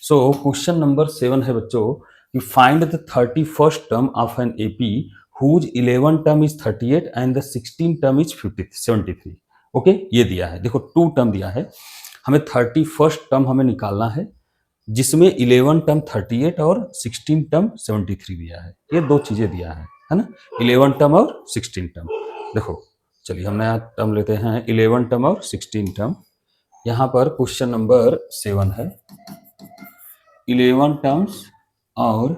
So question number 7 है बच्चों कि find the 31st term of an AP whose 11 term is 38 and the 16 term is 73। Okay, ये दिया है, देखो 2 टर्म दिया है, हमें 31st टर्म हमें निकालना है जिसमें 11 टर्म 38 और 16 टर्म 73 दिया है। ये दो चीजें दिया है ना, 11 टर्म और 16 टर्म। देखो चलिए हम नया टर्म लेते हैं, 11 टर्म और 16 टर्म। यहाँ पर क्वेश्चन नंबर 7 है, 11 टर्म्स और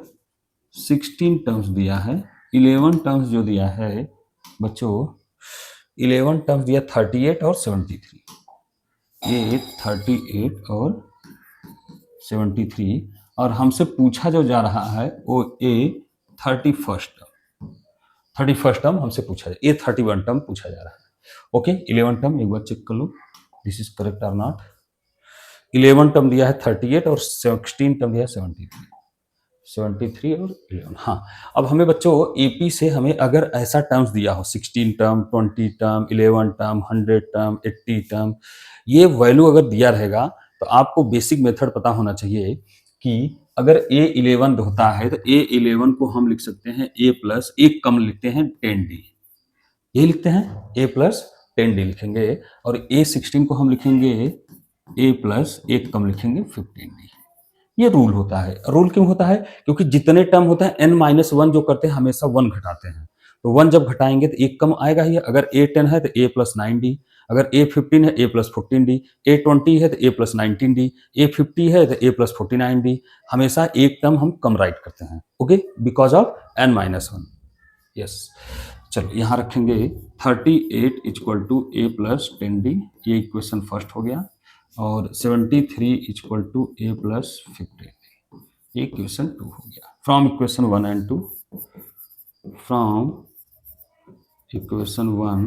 16 टर्म्स दिया है। 11 टर्म्स जो दिया है बच्चों, 11 टर्म्स दिया 38 और 73। ये 38 और 73 और हमसे पूछा जो जा रहा है वो ए 31st टर्म हमसे पूछा जाए, ए 31 टर्म पूछा जा रहा है। ओके, 11 टर्म एक बार चेक कर लो दिस इज करेक्ट और नॉट। 11 टर्म दिया है 38 और 16 टर्म दिया है 73 और 11। हाँ, अब हमें बच्चों एपी से हमें अगर ऐसा टर्म्स दिया हो 16 term, 20 term, 11 term, 100 term, 80 term, ये वैल्यू अगर दिया रहेगा तो आपको बेसिक मेथड पता होना चाहिए कि अगर A11 होता है तो A11 को हम लिख सकते हैं A प्लस एक कम लिखते हैं 10D, यही लिखते हैं A प्लस 10D लिखेंगे, और A16 को हम लिखेंगे A प्लस एक कम लिखेंगे 15D। ये रूल होता है। रूल क्यों होता है? क्योंकि जितने टर्म होते हैं n-1 जो करते हैं हमेशा 1 घटाते हैं, तो 1 जब घटाएंगे तो एक कम आएगा ही। अगर A10 है तो A प्लस 9D, अगर A15 है A प्लस 14D, A20 है तो A प्लस 19D, A50 है तो A प्लस 49D। हमेशा एक टर्म हम कम राइट करते हैं, okay, because of n-1। Yes, चलो यहाँ रखेंगे 38 equal to A plus 10D, ये इक्वेशन फर्स्ट हो गया, और 73 इक्वल टू A प्लस 15, ये इक्वेशन 2 हो गया। From equation 1 and 2, from equation 1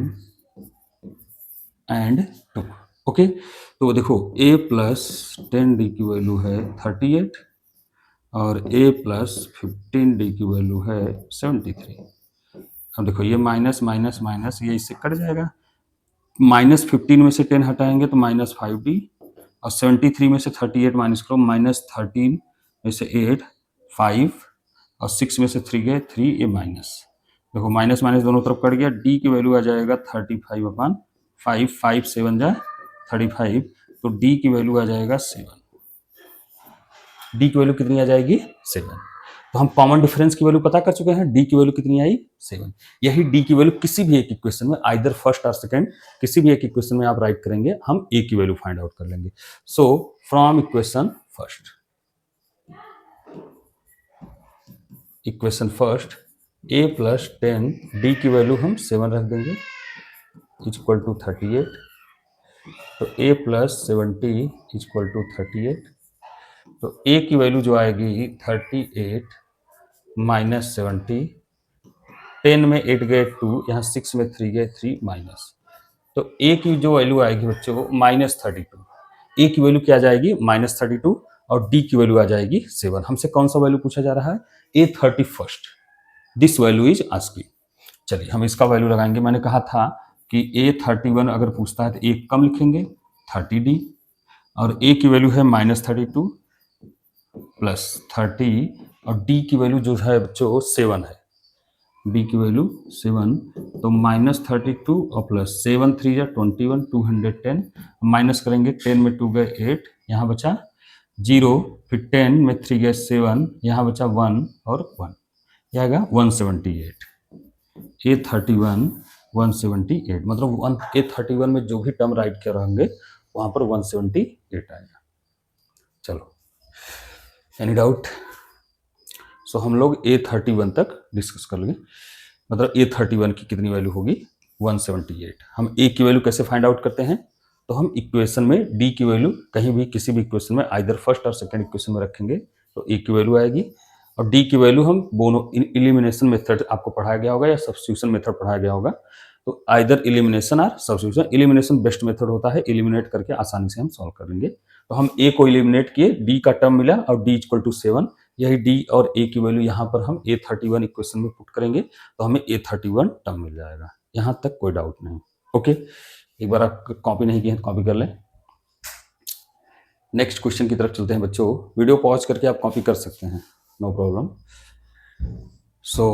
and 2। Okay, तो देखो A प्लस 10D की वैल्यू है 38 और A प्लस 15D की वैल्यू है 73। अब देखो ये माइनस माइनस माइनस ये इससे कट जाएगा, -15 में से 10 हटाएंगे तो -5D, और 73 में से 38 माइनस करो, -13 में से 8 5, और 6 में से 3 गए 3, ये माइनस, देखो माइनस माइनस दोनों तरफ कट गया। डी की वैल्यू आ जाएगा 35/5, 5 7 जा 35, तो डी की वैल्यू आ जाएगा 7। डी की वैल्यू कितनी आ जाएगी? 7। तो हम कॉमन डिफरेंस की वैल्यू पता कर चुके हैं, डी की वैल्यू कितनी आई? 7। यही डी की वैल्यू किसी भी एक इक्वेशन में, आइदर फर्स्ट और सेकंड, किसी भी एक इक्वेशन में आप राइट करेंगे, हम ए की वैल्यू फाइंड आउट कर लेंगे। So from equation first A plus 10, D की वैल्यू हम 7 रख देंगे इक्वल टू 38, तो ए प्लस 70 इक्वल टू 38, तो ए की वैल्यू जो आएगी 38 माइनस 70, 10 में 8 गए 2, यहाँ 6 में 3 गए 3 माइनस, तो ए की जो वैल्यू आएगी बच्चों -32। ए की वैल्यू क्या जाएगी? -32, और डी की वैल्यू आ जाएगी 7। हमसे कौन सा वैल्यू पूछा जा रहा है? ए 31st, this value is asking. चलिए हम इसका वैल्यू लगाएंगे। मैंने कहा था कि ए 31 अगर पूछता है तो एक कम लिखेंगे 30D, और ए की वैल्यू है -32 प्लस 30, और डी की वैल्यू जो है बच्चों 7 है, डी की वैल्यू 7, तो -32 और प्लस 7 3 जा 21, 210, माइनस करेंगे, 10 में 2 गए 8, यहाँ बचा 0, फिर 10 में 3 गए 7, यहाँ बचा 1 और 1, यह आएगा 178। A31 178, मतलब A31 में जो भी टर्म राइट कर रहेंगे वहां पर 178 आएगा। चलो, एनी डाउट? सो हम लोग A31 तक डिस्कस कर लेंगे, मतलब A31 की कितनी वैल्यू होगी? 178। हम A की वैल्यू कैसे फाइंड आउट करते हैं? तो हम इक्वेशन में D की वैल्यू कहीं भी किसी भी इक्वेशन में आइदर फर्स्ट और सेकंड इक्वेशन में रखेंगे तो A की वैल्यू आएगी, और D की वैल्यू हम दोनों एलिमिनेशन मेथड आपको पढ़ाया गया होगा या सब्स्टिट्यूशन मेथड पढ़ाया गया होगा, तो आइदर एलिमिनेशन और सब्स्टिट्यूशन। एलिमिनेशन बेस्ट मेथड होता है, एलिमिनेट करके आसानी से हम सॉल्व कर लेंगे। तो हम A को एलिमिनेट किए, D का टर्म मिला और D इक्वल टू 7, यही D और A की वैल्यू यहाँ पर हम A31 इक्वेशन में पुट करेंगे तो हमें A31 टर्म मिल जाएगा। यहाँ तक कोई डाउट नहीं? ओके, एक बार आप कॉपी नहीं किए कॉपी कर लें। नेक्स्ट क्वेश्चन की तरफ चलते हैं बच्चों। वीडियो पॉज करके आप कॉपी कर सकते हैं, नो प्रॉब्लम। सो